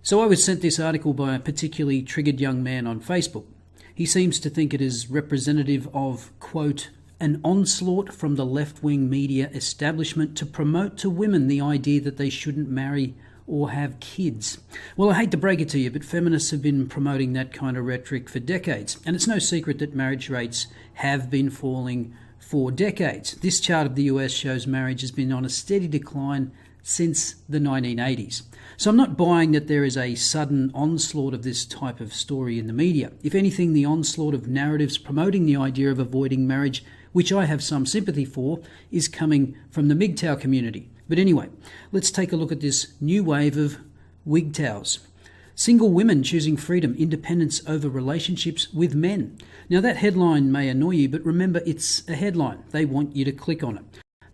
So I was sent this article by a particularly triggered young man on Facebook. He seems to think it is representative of, quote, an onslaught from the left-wing media establishment to promote to women the idea that they shouldn't marry or have kids. Well, I hate to break it to you, but feminists have been promoting that kind of rhetoric for decades, and it's no secret that marriage rates have been falling for decades. This chart of the US shows marriage has been on a steady decline since the 1980s. So I'm not buying that there is a sudden onslaught of this type of story in the media. If anything, the onslaught of narratives promoting the idea of avoiding marriage, which I have some sympathy for, is coming from the MGTOW community. But anyway, let's take a look at this new wave of WGTOWs. Single women choosing freedom, independence over relationships with men. Now that headline may annoy you, but remember it's a headline. They want you to click on it.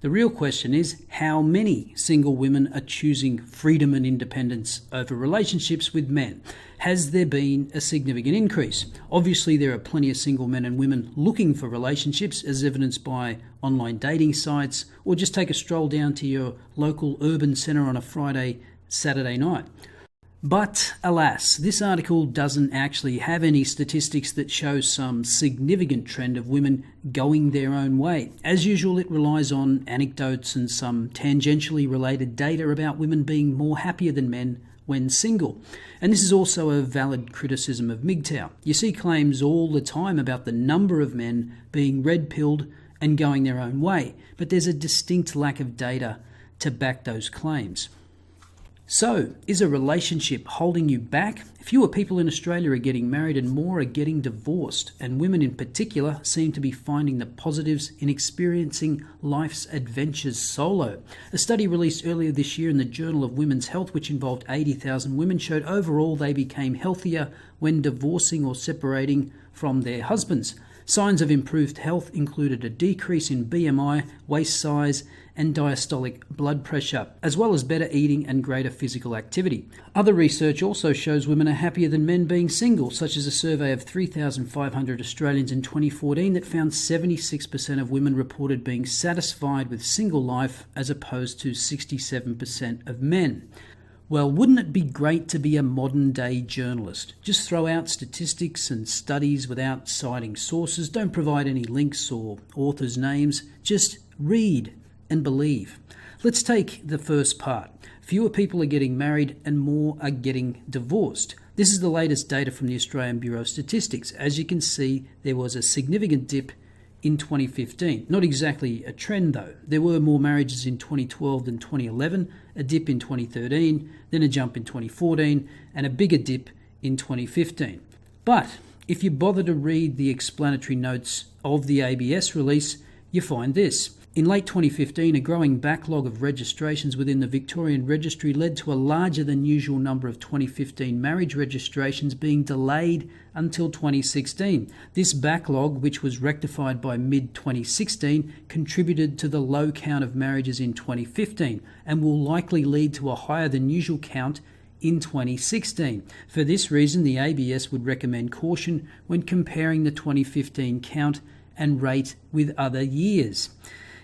The real question is, how many single women are choosing freedom and independence over relationships with men? Has there been a significant increase? Obviously, there are plenty of single men and women looking for relationships, as evidenced by online dating sites, or just take a stroll down to your local urban centre on a Friday, Saturday night. But alas, this article doesn't actually have any statistics that show some significant trend of women going their own way. As usual, it relies on anecdotes and some tangentially related data about women being more happier than men when single. And this is also a valid criticism of MGTOW. You see claims all the time about the number of men being red-pilled and going their own way, but there's a distinct lack of data to back those claims. So, is a relationship holding you back? Fewer people in Australia are getting married and more are getting divorced, and women in particular seem to be finding the positives in experiencing life's adventures solo. A study released earlier this year in the Journal of Women's Health, which involved 80,000 women, showed overall they became healthier when divorcing or separating from their husbands. Signs of improved health included a decrease in BMI, waist size, and diastolic blood pressure, as well as better eating and greater physical activity. Other research also shows women are happier than men being single, such as a survey of 3,500 Australians in 2014 that found 76% of women reported being satisfied with single life as opposed to 67% of men. Well, wouldn't it be great to be a modern-day journalist? Just throw out statistics and studies without citing sources. Don't provide any links or authors' names. Just read and believe. Let's take the first part. Fewer people are getting married and more are getting divorced. This is the latest data from the Australian Bureau of Statistics. As you can see, there was a significant dip in 2015. Not exactly a trend though. There were more marriages in 2012 than 2011, a dip in 2013, then a jump in 2014, and a bigger dip in 2015. But if you bother to read the explanatory notes of the ABS release, you find this. In late 2015, a growing backlog of registrations within the Victorian Registry led to a larger than usual number of 2015 marriage registrations being delayed until 2016. This backlog, which was rectified by mid-2016, contributed to the low count of marriages in 2015 and will likely lead to a higher than usual count in 2016. For this reason, the ABS would recommend caution when comparing the 2015 count and rate with other years.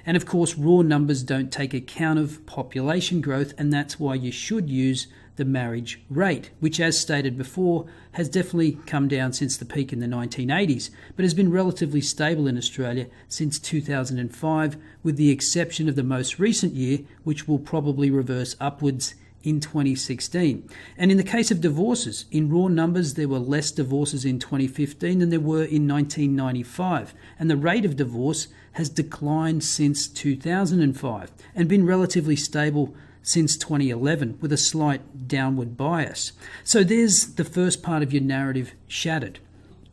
And of course, raw numbers don't take account of population growth, and that's why you should use the marriage rate, which, as stated before, has definitely come down since the peak in the 1980s, but has been relatively stable in Australia since 2005, with the exception of the most recent year, which will probably reverse upwards in 2016. And in the case of divorces, in raw numbers, there were less divorces in 2015 than there were in 1995. And the rate of divorce has declined since 2005 and been relatively stable since 2011 with a slight downward bias. So there's the first part of your narrative shattered.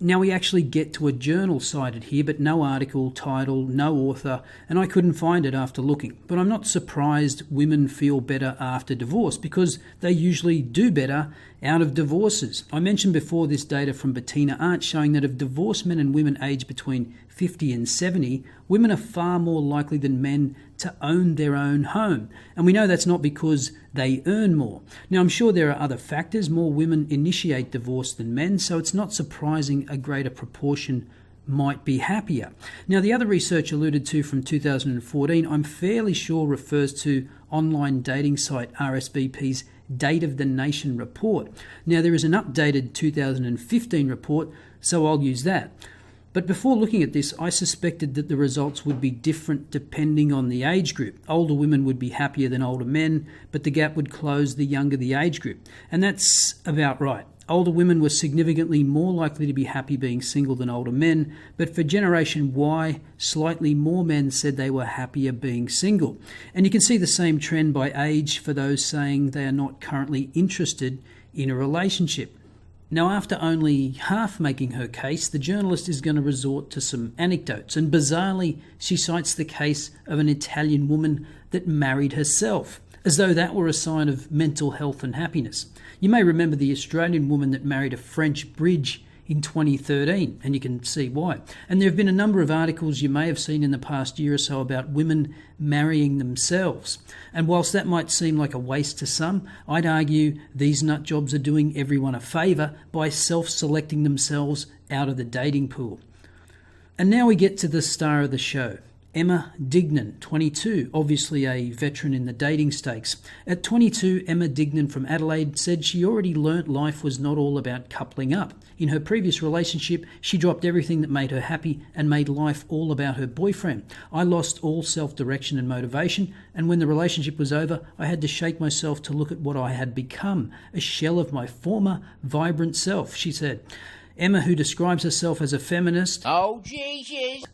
Now we actually get to a journal cited here, but no article, title, no author, and I couldn't find it after looking. But I'm not surprised women feel better after divorce, because they usually do better out of divorces. I mentioned before this data from Bettina Arndt showing that of divorced men and women aged between 50 and 70, women are far more likely than men to own their own home. And we know that's not because they earn more. Now, I'm sure there are other factors. More women initiate divorce than men, so it's not surprising a greater proportion might be happier. Now, the other research alluded to from 2014, I'm fairly sure refers to online dating site RSVP's Date of the Nation report. Now, there is an updated 2015 report, so I'll use that. But before looking at this, I suspected that the results would be different depending on the age group. Older women would be happier than older men, but the gap would close the younger the age group. And that's about right. Older women were significantly more likely to be happy being single than older men, but for Generation Y, slightly more men said they were happier being single. And you can see the same trend by age for those saying they are not currently interested in a relationship. Now, after only half making her case, the journalist is going to resort to some anecdotes, and bizarrely, she cites the case of an Italian woman that married herself, as though that were a sign of mental health and happiness. You may remember the Australian woman that married a French bridge in 2013, and you can see why. And there have been a number of articles you may have seen in the past year or so about women marrying themselves. And whilst that might seem like a waste to some, I'd argue these nut jobs are doing everyone a favour by self-selecting themselves out of the dating pool. And now we get to the star of the show. Emma Dignan, 22, obviously a veteran in the dating stakes. At 22, Emma Dignan from Adelaide said she already learnt life was not all about coupling up. In her previous relationship, she dropped everything that made her happy and made life all about her boyfriend. I lost all self-direction and motivation, and when the relationship was over, I had to shake myself to look at what I had become, a shell of my former vibrant self, she said. Emma, who describes herself as a feminist,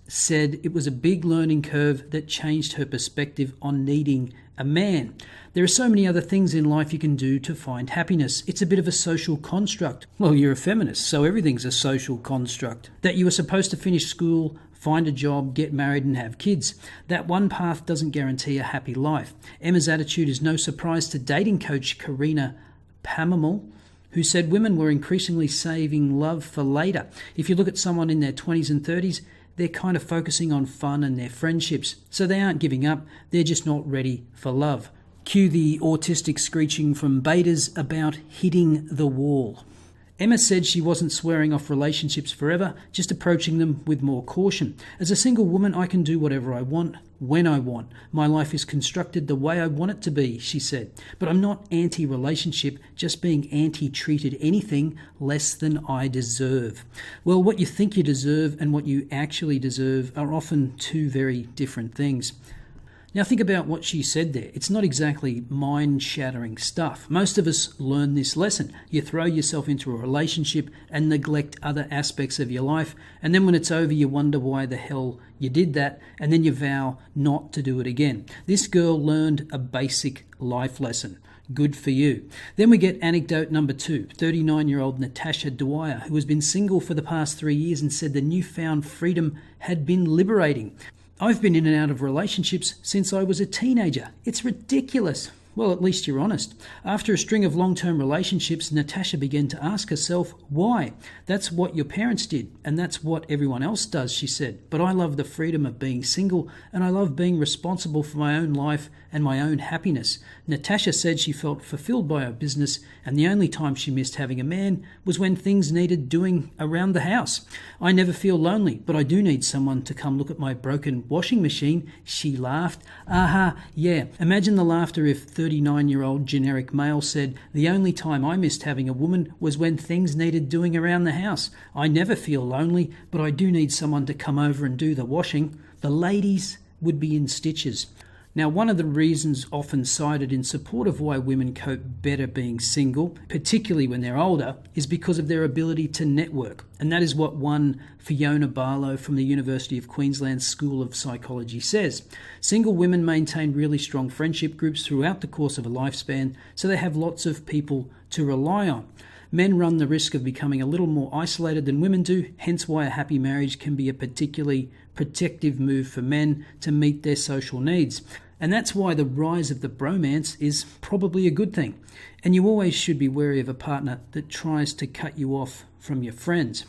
said it was a big learning curve that changed her perspective on needing a man. There are so many other things in life you can do to find happiness. It's a bit of a social construct. Well, you're a feminist, so everything's a social construct. That you are supposed to finish school, find a job, get married and have kids. That one path doesn't guarantee a happy life. Emma's attitude is no surprise to dating coach Karina Pamamal, who said women were increasingly saving love for later. If you look at someone in their 20s and 30s, they're kind of focusing on fun and their friendships. So they aren't giving up, they're just not ready for love. Cue the autistic screeching from betas about hitting the wall. Emma said she wasn't swearing off relationships forever, just approaching them with more caution. As a single woman, I can do whatever I want, when I want. My life is constructed the way I want it to be, she said. But I'm not anti-relationship, just being anti-treated anything less than I deserve. Well, what you think you deserve and what you actually deserve are often two very different things. Now think about what she said there. It's not exactly mind-shattering stuff. Most of us learn this lesson. You throw yourself into a relationship and neglect other aspects of your life, and then when it's over you wonder why the hell you did that, and then you vow not to do it again. This girl learned a basic life lesson. Good for you. Then we get anecdote number 2, 39-year-old Natasha Dwyer, who has been single for the past 3 years and said the newfound freedom had been liberating. I've been in and out of relationships since I was a teenager. It's ridiculous. Well, at least you're honest. After a string of long-term relationships, Natasha began to ask herself, why? That's what your parents did, and that's what everyone else does, she said. But I love the freedom of being single, and I love being responsible for my own life and my own happiness. Natasha said she felt fulfilled by her business, and the only time she missed having a man was when things needed doing around the house. I never feel lonely, but I do need someone to come look at my broken washing machine, she laughed. Aha, yeah. Imagine the laughter if 39-year-old generic male said, the only time I missed having a woman was when things needed doing around the house. I never feel lonely, but I do need someone to come over and do the washing. The ladies would be in stitches. Now, one of the reasons often cited in support of why women cope better being single, particularly when they're older, is because of their ability to network. And that is what one Fiona Barlow from the University of Queensland School of Psychology says. Single women maintain really strong friendship groups throughout the course of a lifespan, so they have lots of people to rely on. Men run the risk of becoming a little more isolated than women do, hence why a happy marriage can be a particularly protective move for men to meet their social needs. And that's why the rise of the bromance is probably a good thing. And you always should be wary of a partner that tries to cut you off from your friends.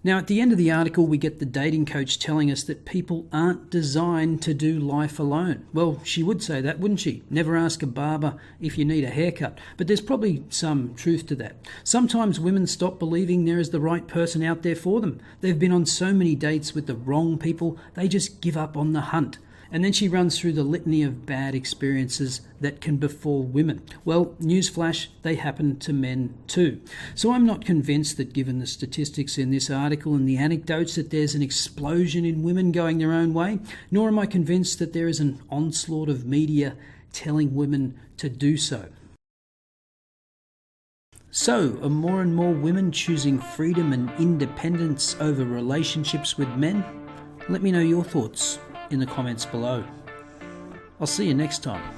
Now, at the end of the article, we get the dating coach telling us that people aren't designed to do life alone. Well, she would say that, wouldn't she? Never ask a barber if you need a haircut. But there's probably some truth to that. Sometimes women stop believing there is the right person out there for them. They've been on so many dates with the wrong people, they just give up on the hunt. And then she runs through the litany of bad experiences that can befall women. Well, newsflash, they happen to men too. So I'm not convinced that, given the statistics in this article and the anecdotes, that there's an explosion in women going their own way, nor am I convinced that there is an onslaught of media telling women to do so. So, are more and more women choosing freedom and independence over relationships with men? Let me know your thoughts in the comments below. I'll see you next time.